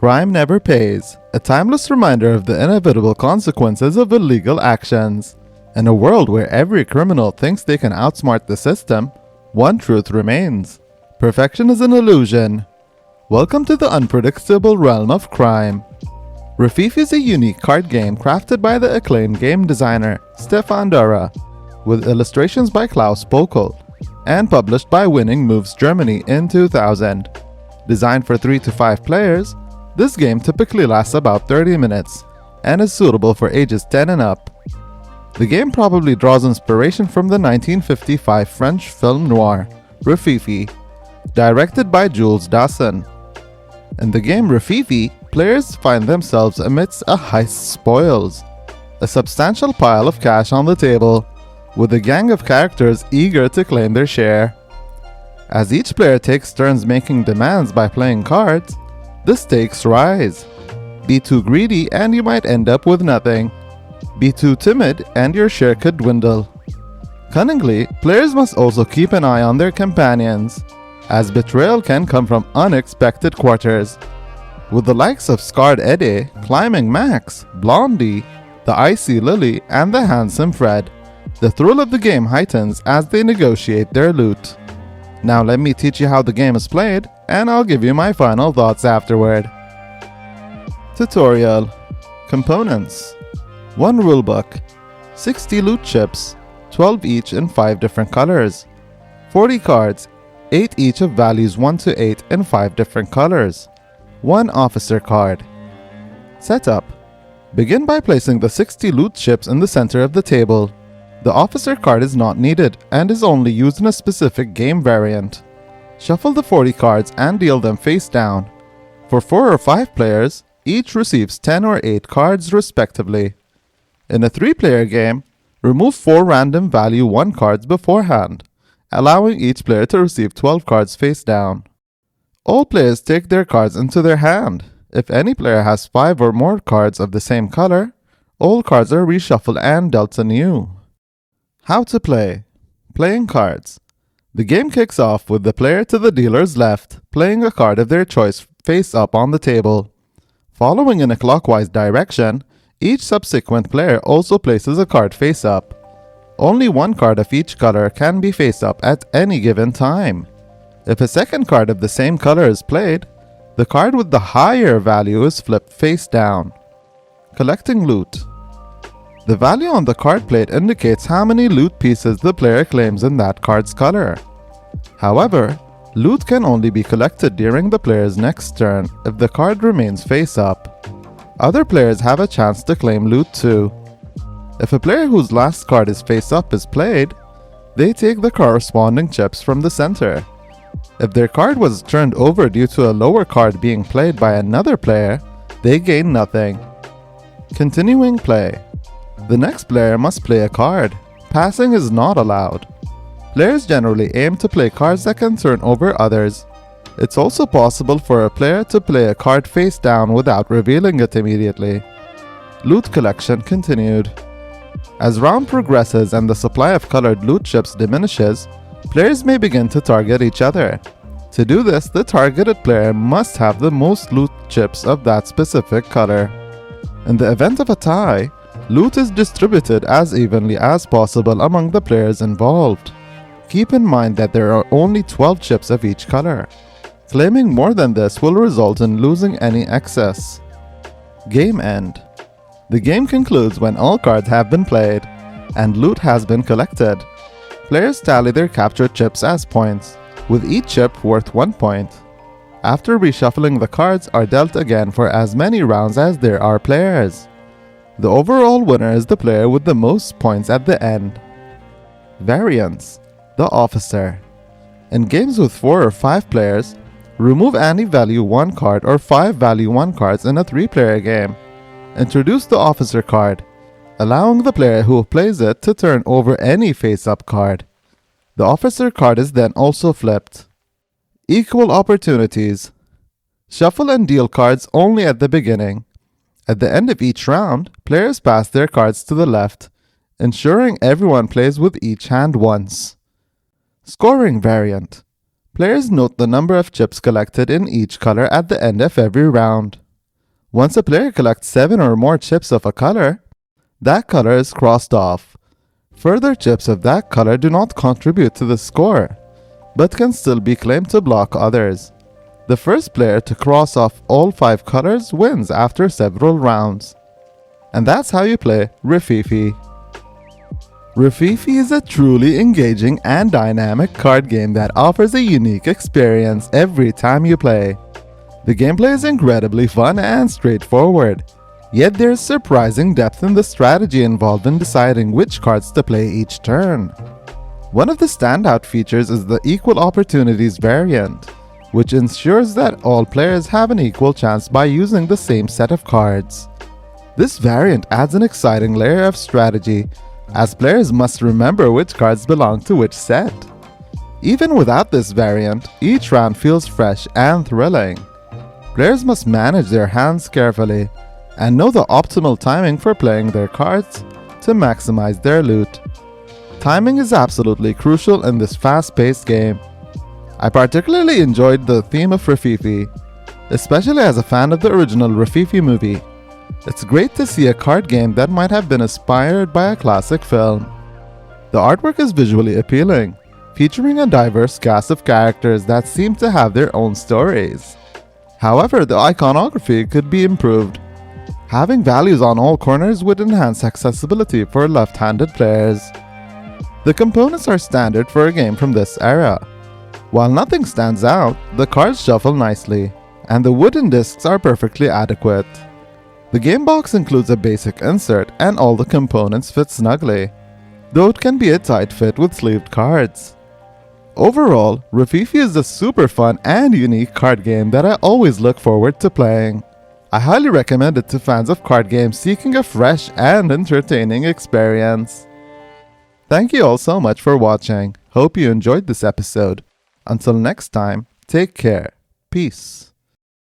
Crime never pays, a timeless reminder of the inevitable consequences of illegal actions. In a world where every criminal thinks they can outsmart the system, one truth remains: perfection is an illusion. Welcome to the unpredictable realm of crime. Riffifi is a unique card game crafted by the acclaimed game designer Stefan Dorra, with illustrations by Klaus Pōkel, and published by Winning Moves Germany in 2000. Designed for 3 to 5 players, this game typically lasts about 30 minutes and is suitable for ages 10 and up. The game probably draws inspiration from the 1955 French film noir Riffifi, directed by Jules Dassin. In the game Riffifi, players find themselves amidst a heist's spoils, a substantial pile of cash on the table, with a gang of characters eager to claim their share. As each player takes turns making demands by playing cards, the stakes rise. Be too greedy and you might end up with nothing. Be too timid and your share could dwindle. Cunningly, players must also keep an eye on their companions, as betrayal can come from unexpected quarters. With the likes of Scarred Eddie, Climbing Max, Blondie, the Icy Lily, and the Handsome Fred, the thrill of the game heightens as they negotiate their loot. Now let me teach you how the game is played, and I'll give you my final thoughts afterward. Tutorial. Components: 1 rulebook, 60 loot chips, 12 each in 5 different colors, 40 cards, 8 each of values 1 to 8 in 5 different colors, 1 officer card. Setup. Begin by placing the 60 loot chips in the center of the table. The officer card is not needed and is only used in a specific game variant. Shuffle the 40 cards and deal them face down. For 4 or 5 players, each receives 10 or 8 cards respectively. In a 3-player game, remove 4 random value 1 cards beforehand, allowing each player to receive 12 cards face down. All players take their cards into their hand. If any player has 5 or more cards of the same color, all cards are reshuffled and dealt anew. How to play. Playing cards. The game kicks off with the player to the dealer's left playing a card of their choice face up on the table. Following in a clockwise direction, each subsequent player also places a card face up. Only 1 card of each color can be face up at any given time. If a second card of the same color is played, the card with the higher value is flipped face down. Collecting loot. The value on the card plate indicates how many loot pieces the player claims in that card's color. However, loot can only be collected during the player's next turn if the card remains face up. Other players have a chance to claim loot too. If a player whose last card is face up is played, they take the corresponding chips from the center. If their card was turned over due to a lower card being played by another player, they gain nothing. Continuing play. The next player must play a card. Passing is not allowed. Players generally aim to play cards that can turn over others. It's also possible for a player to play a card face down without revealing it immediately. Loot collection continued. As round progresses and the supply of colored loot chips diminishes, players may begin to target each other. To do this, the targeted player must have the most loot chips of that specific color. In the event of a tie, loot is distributed as evenly as possible among the players involved. Keep in mind that there are only 12 chips of each color. Claiming more than this will result in losing any excess. Game end. The game concludes when all cards have been played and loot has been collected. Players tally their captured chips as points, with each chip worth 1 point. After reshuffling, the cards are dealt again for as many rounds as there are players. The overall winner is the player with the most points at the end. Variants. The officer. In games with 4 or 5 players, remove any value 1 card or 5 value 1 cards in a 3-player game. Introduce the officer card, allowing the player who plays it to turn over any face-up card. The officer card is then also flipped. Equal opportunities. Shuffle and deal cards only at the beginning. At the end of each round, players pass their cards to the left, ensuring everyone plays with each hand once. Scoring variant. Players note the number of chips collected in each color at the end of every round. Once a player collects 7 or more chips of a color, that color is crossed off. Further chips of that color do not contribute to the score, but can still be claimed to block others. The first player to cross off all 5 colors wins after several rounds. And that's how you play Riffifi. Riffifi is a truly engaging and dynamic card game that offers a unique experience every time you play. The gameplay is incredibly fun and straightforward, yet there's surprising depth in the strategy involved in deciding which cards to play each turn. One of the standout features is the Equal Opportunities variant, which ensures that all players have an equal chance by using the same set of cards. This variant adds an exciting layer of strategy, as players must remember which cards belong to which set. Even without this variant, each round feels fresh and thrilling. Players must manage their hands carefully and know the optimal timing for playing their cards to maximize their loot. Timing is absolutely crucial in this fast-paced game. I particularly enjoyed the theme of Riffifi, especially as a fan of the original Riffifi movie. It's great to see a card game that might have been inspired by a classic film. The artwork is visually appealing, featuring a diverse cast of characters that seem to have their own stories. However, the iconography could be improved. Having values on all corners would enhance accessibility for left-handed players. The components are standard for a game from this era. While nothing stands out, the cards shuffle nicely, and the wooden discs are perfectly adequate. The game box includes a basic insert and all the components fit snugly, though it can be a tight fit with sleeved cards. Overall, Riffifi is a super fun and unique card game that I always look forward to playing. I highly recommend it to fans of card games seeking a fresh and entertaining experience. Thank you all so much for watching. Hope you enjoyed this episode. Until next time, take care. Peace.